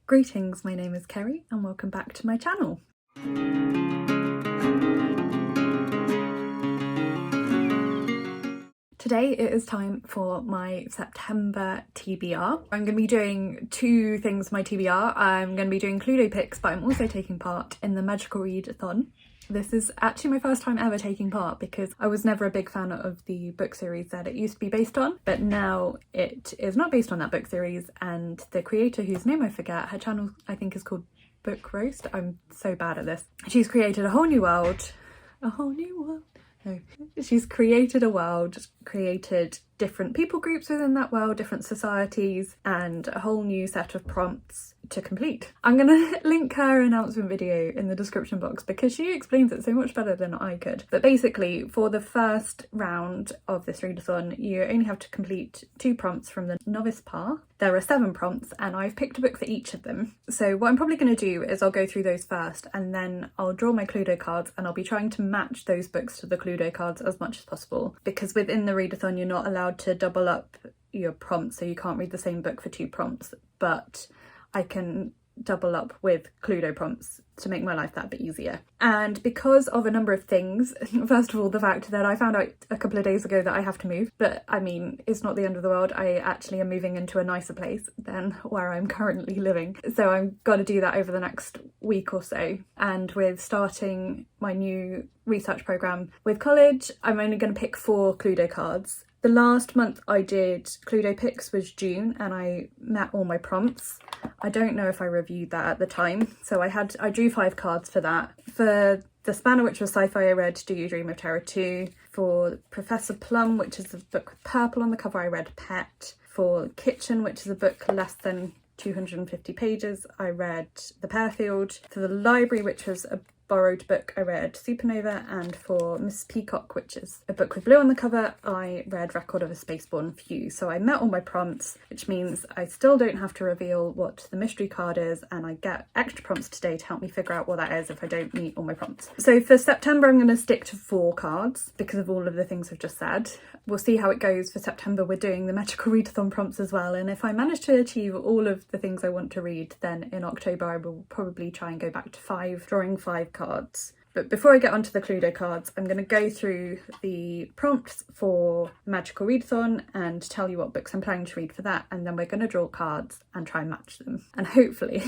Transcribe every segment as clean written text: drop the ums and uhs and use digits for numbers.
Greetings, my name is Kerry and welcome back to my channel. Today it is time for my September TBR. I'm going to be doing two things for my TBR. I'm going to be doing Cluedo picks, but I'm also taking part in the Magical Readathon. This is actually my first time ever taking part because I was never a big fan of the book series that it used to be based on, but now it is not based on that book series, and the creator, whose name I forget, her channel I think is called Book Roast. I'm so bad at this. She's created a whole new world. No. She's created a world, created different people groups within that world, different societies, and a whole new set of prompts to complete. I'm gonna link her announcement video in the description box because she explains it so much better than I could. But basically, for the first round of this readathon, you only have to complete 2 prompts from the novice path. There are 7 prompts and I've picked a book for each of them. So what I'm probably going to do is I'll go through those first and then I'll draw my Cluedo cards, and I'll be trying to match those books to the Cluedo cards as much as possible, because within the readathon you're not allowed to double up your prompts, so you can't read the same book for 2 prompts, but I can double up with Cluedo prompts to make my life that bit easier. And because of a number of things, first of all, the fact that I found out a couple of days ago that I have to move, but I mean, it's not the end of the world. I actually am moving into a nicer place than where I'm currently living. So I'm gonna do that over the next week or so. And with starting my new research programme with college, I'm only gonna pick 4 Cluedo cards. The last month I did Cluedo picks was June, and I met all my prompts. I don't know if I reviewed that at the time, so I drew 5 cards for that. For the Spanner, which was sci-fi, I read Do You Dream of Terror 2. For Professor Plum, which is a book with purple on the cover, I read Pet. For Kitchen, which is a book less than 250 pages, I read The Pearfield. For the Library, which was a borrowed book, I read Supernova. And for Miss Peacock, which is a book with blue on the cover, I read Record of a Spaceborne Few. So I met all my prompts, which means I still don't have to reveal what the mystery card is, and I get extra prompts today to help me figure out what that is if I don't meet all my prompts. So for September I'm going to stick to 4 cards because of all of the things I've just said. We'll see how it goes for September. We're doing the Magical Readathon prompts as well, and if I manage to achieve all of the things I want to read, then in October I will probably try and go back to 5, drawing 5 cards. But before I get onto the Cluedo cards, I'm going to go through the prompts for Magical Readathon and tell you what books I'm planning to read for that, and then we're going to draw cards and try and match them, and hopefully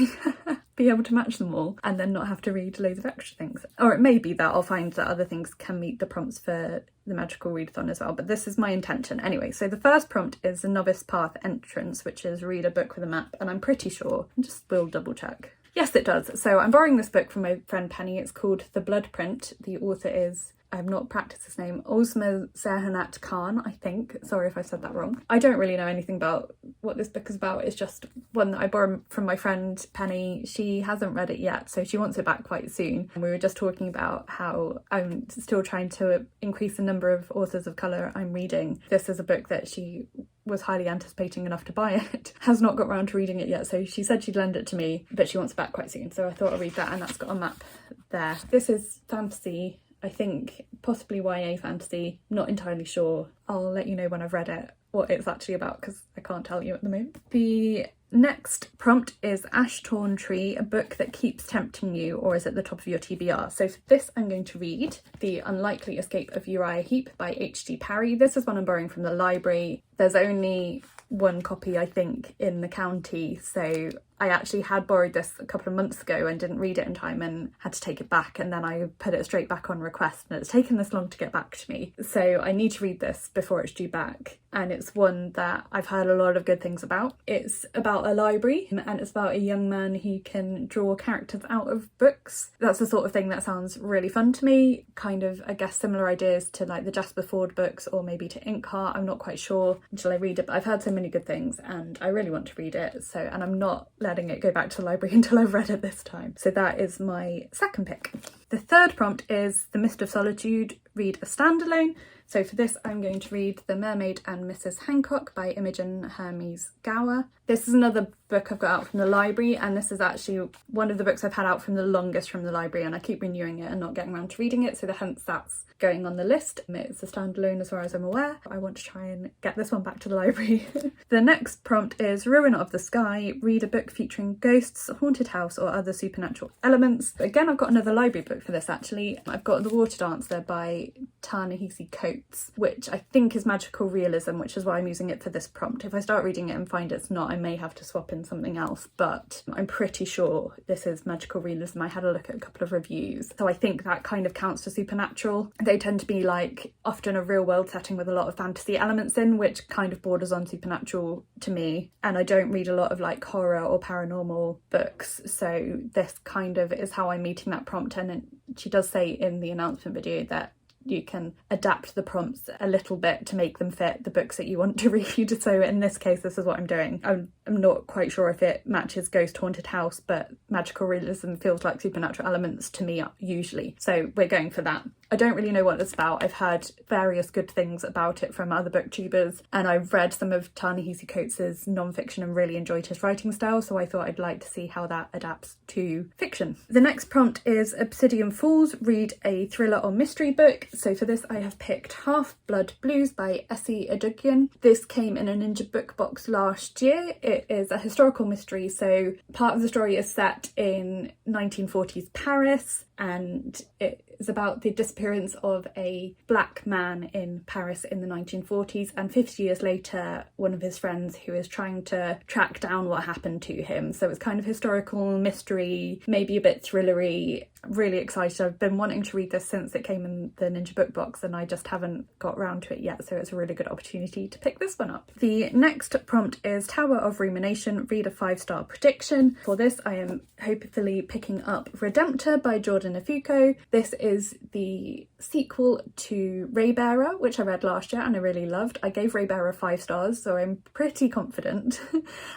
be able to match them all and then not have to read loads of extra things. Or it may be that I'll find that other things can meet the prompts for the Magical Readathon as well, but this is my intention anyway. So the first prompt is the Novice Path Entrance, which is read a book with a map, and I'm pretty sure, just will double check. Yes, it does. So I'm borrowing this book from my friend Penny. It's called The Bloodprint. The author is, I have not practiced his name, Ausma Zehanat Khan, I think. Sorry if I said that wrong. I don't really know anything about what this book is about. It's just one that I borrowed from my friend Penny. She hasn't read it yet, so she wants it back quite soon. And we were just talking about how I'm still trying to increase the number of authors of colour I'm reading. This is a book that she was highly anticipating enough to buy it, has not got around to reading it yet, so she said she'd lend it to me, but she wants it back quite soon, so I thought I'd read that, and that's got a map there. This is fantasy, I think possibly YA fantasy, not entirely sure. I'll let you know when I've read it what it's actually about, because I can't tell you at the moment. The next prompt is Ash Torn Tree, a book that keeps tempting you or is at the top of your TBR. So for this I'm going to read The Unlikely Escape of Uriah Heep by H.G. Parry. This is one I'm borrowing from the library. There's only 1 copy, I think, in the county, so I actually had borrowed this a couple of months ago and didn't read it in time and had to take it back, and then I put it straight back on request, and it's taken this long to get back to me. So I need to read this before it's due back, and it's one that I've heard a lot of good things about. It's about a library, and it's about a young man who can draw characters out of books. That's the sort of thing that sounds really fun to me, kind of, I guess, similar ideas to like the Jasper Fforde books, or maybe to Inkheart. I'm not quite sure until I read it, but I've heard so many good things and I really want to read it, so, and I'm not letting it go back to the library until I've read it this time. So that is my second pick. The third prompt is The Mist of Solitude, read a standalone. So for this I'm going to read The Mermaid and Mrs. Hancock by Imogen, Hermes, Gower. This is another book I've got out from the library, and this is actually one of the books I've had out from the longest from the library, and I keep renewing it and not getting around to reading it, so hence that's going on the list. It's a standalone as far as I'm aware. I want to try and get this one back to the library. The next prompt is Ruin of the Sky. Read a book featuring ghosts, haunted house or other supernatural elements. Again, I've got another library book for this actually. I've got The Water Dancer by Ta-Nehisi, which I think is magical realism, which is why I'm using it for this prompt. If I start reading it and find it's not, I may have to swap in something else, but I'm pretty sure this is magical realism. I had a look at a couple of reviews, so I think that kind of counts as supernatural. They tend to be like often a real world setting with a lot of fantasy elements in, which kind of borders on supernatural to me, and I don't read a lot of like horror or paranormal books, so this kind of is how I'm meeting that prompt. And she does say in the announcement video that you can adapt the prompts a little bit to make them fit the books that you want to read. So in this case, this is what I'm doing. I'm not quite sure if it matches ghost haunted house, but magical realism feels like supernatural elements to me usually. So we're going for that. I don't really know what it's about. I've heard various good things about it from other booktubers, and I've read some of Ta-Nehisi Coates's non-fiction and really enjoyed his writing style, so I thought I'd like to see how that adapts to fiction. The next prompt is Obsidian Falls. Read a thriller or mystery book. So for this I have picked Half-Blood Blues by Essie Edugyen. This came in a Ninja book box last year. It is a historical mystery, so part of the story is set in 1940s Paris, and it is about the disappearance of a black man in Paris in the 1940s, and 50 years later one of his friends who is trying to track down what happened to him. So it's kind of historical mystery, maybe a bit thrillery. Really excited. I've been wanting to read this since it came in the Ninja book box, and I just haven't got around to it yet, so it's a really good opportunity to pick this one up. The next prompt is Tower of Rumination. Read a 5-star prediction. For this I am hopefully picking up Redemptor by Jordan Ifueko. This is the sequel to Raybearer, which I read last year and I really loved. I gave Raybearer 5 stars, so I'm pretty confident.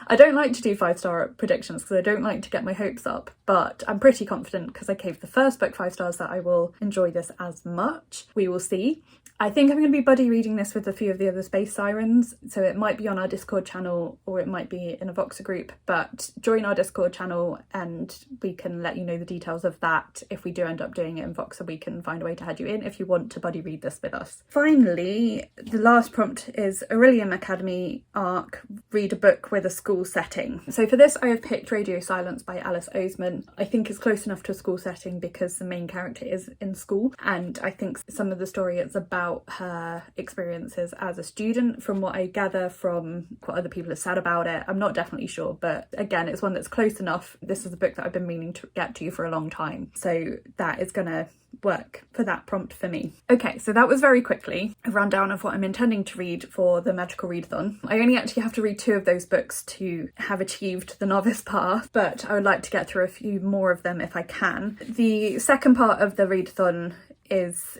I don't like to do 5-star predictions because I don't like to get my hopes up, but I'm pretty confident because I gave the first book 5 stars that I will enjoy this as much. We will see. I think I'm going to be buddy reading this with a few of the other Space Sirens, so it might be on our Discord channel or it might be in a Voxer group, but join our Discord channel and we can let you know the details of that. If we do end up doing it in Voxer, we can find a way to add you in if you want to buddy read this with us. Finally, the last prompt is Aurelium Academy arc. Read a book with a school setting. So for this I have picked Radio Silence by Alice Oseman. I think it's close enough to a school setting because the main character is in school, and I think some of the story is about her experiences as a student from what I gather from what other people have said about it. I'm not definitely sure, but again, it's one that's close enough. This is a book that I've been meaning to get to for a long time, so that is gonna work for that prompt for me. Okay, so that was very quickly a rundown of what I'm intending to read for the Magical Readathon. I only actually have to read 2 of those books to have achieved the novice path, but I would like to get through a few more of them if I can. The second part of the readathon is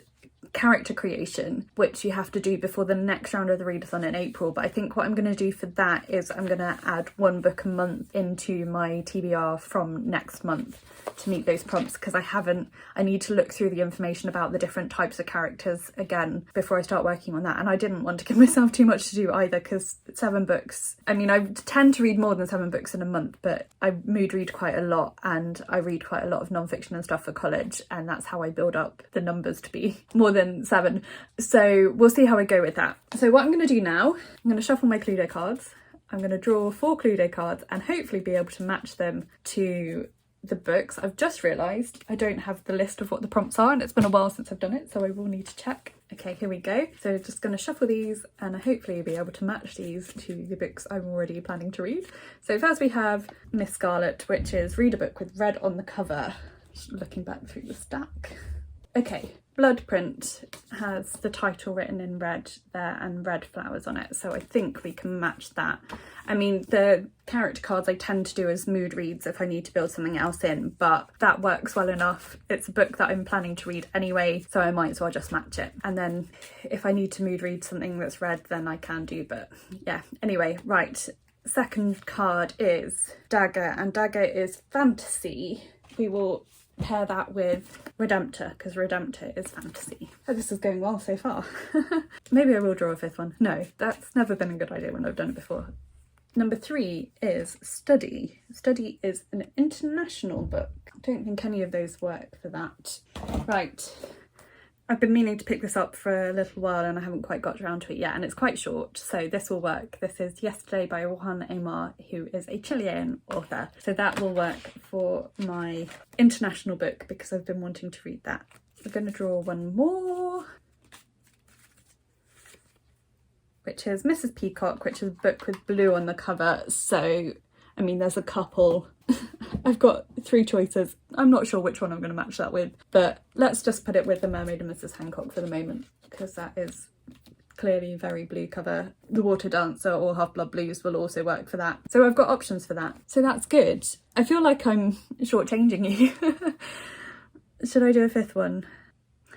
character creation, which you have to do before the next round of the readathon in April, but I think what I'm going to do for that is I'm going to add 1 book a month into my TBR from next month to meet those prompts, because I need to look through the information about the different types of characters again before I start working on that, and I didn't want to give myself too much to do either, because 7 books, I mean, I tend to read more than 7 books in a month, but I mood read quite a lot and I read quite a lot of non-fiction and stuff for college, and that's how I build up the numbers to be more than 7. So we'll see how I go with that. So what I'm going to do now, I'm going to shuffle my Cluedo cards. I'm going to draw 4 Cluedo cards and hopefully be able to match them to the books. I've just realised I don't have the list of what the prompts are, and it's been a while since I've done it, so I will need to check. Okay, here we go. So just going to shuffle these and hopefully be able to match these to the books I'm already planning to read. So first we have Miss Scarlett, which is read a book with red on the cover. Just looking back through the stack. Okay, Bloodprint has the title written in red there and red flowers on it, so I think we can match that. I mean, the character cards I tend to do as mood reads if I need to build something else in, but that works well enough. It's a book that I'm planning to read anyway, so I might as well just match it. And then if I need to mood read something that's red, then I can do, but yeah. Anyway, right, second card is Dagger, and Dagger is fantasy. We will pair that with Redemptor, because Redemptor is fantasy. Oh, this is going well so far. Maybe I will draw a fifth one. No, that's never been a good idea when I've done it before. Number 3 is Study. Study is an international book. I don't think any of those work for that. Right. I've been meaning to pick this up for a little while and I haven't quite got around to it yet, and it's quite short, so this will work. This is Yesterday by Juan, Emar, who is a Chilean author. So that will work for my international book because I've been wanting to read that. I'm going to draw one more, which is Mrs. Peacock, which is a book with blue on the cover. So, I mean, there's a couple. I've got 3 choices. I'm not sure which one I'm going to match that with, but let's just put it with the Mermaid and Mrs. Hancock for the moment, because that is clearly very blue cover. The Water Dancer or Half-Blood Blues will also work for that. So I've got options for that. So that's good. I feel like I'm shortchanging you. Should I do a 5th one?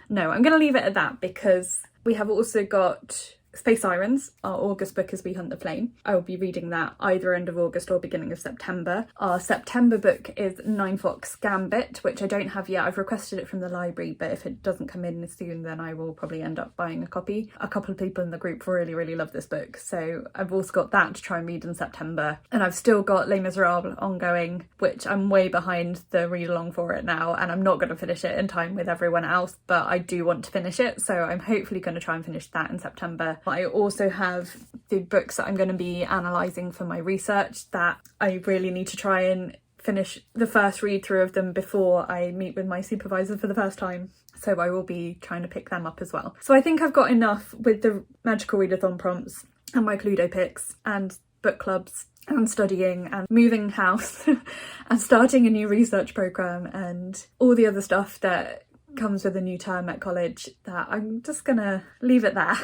No, I'm going to leave it at that because we have also got Space Sirens, our August book as We Hunt the Flame. I will be reading that either end of August or beginning of September. Our September book is Ninefox Gambit, which I don't have yet. I've requested it from the library, but if it doesn't come in soon, then I will probably end up buying a copy. A couple of people in the group really love this book, so I've also got that to try and read in September. And I've still got Les Miserables ongoing, which I'm way behind the read along for it now, and I'm not going to finish it in time with everyone else, but I do want to finish it, so I'm hopefully going to try and finish that in September. I also have the books that I'm going to be analysing for my research that I really need to try and finish the first read through of them before I meet with my supervisor for the first time. So I will be trying to pick them up as well. So I think I've got enough with the magical readathon prompts and my Cluedo picks and book clubs and studying and moving house and starting a new research programme and all the other stuff that comes with a new term at college, that I'm just gonna leave it there.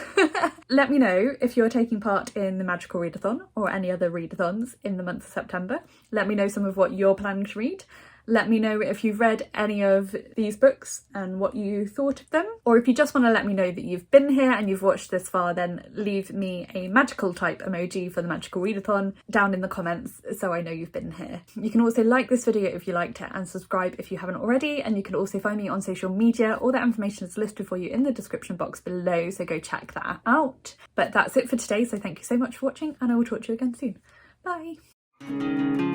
Let me know if you're taking part in the magical readathon or any other readathons in the month of September. Let me know some of what you're planning to read. Let me know if you've read any of these books and what you thought of them. Or if you just want to let me know that you've been here and you've watched this far, then leave me a magical type emoji for the magical readathon down in the comments so I know you've been here. You can also like this video if you liked it and subscribe if you haven't already. And you can also find me on social media. All that information is listed for you in the description box below, so go check that out. But that's it for today, so thank you so much for watching and I will talk to you again soon. Bye!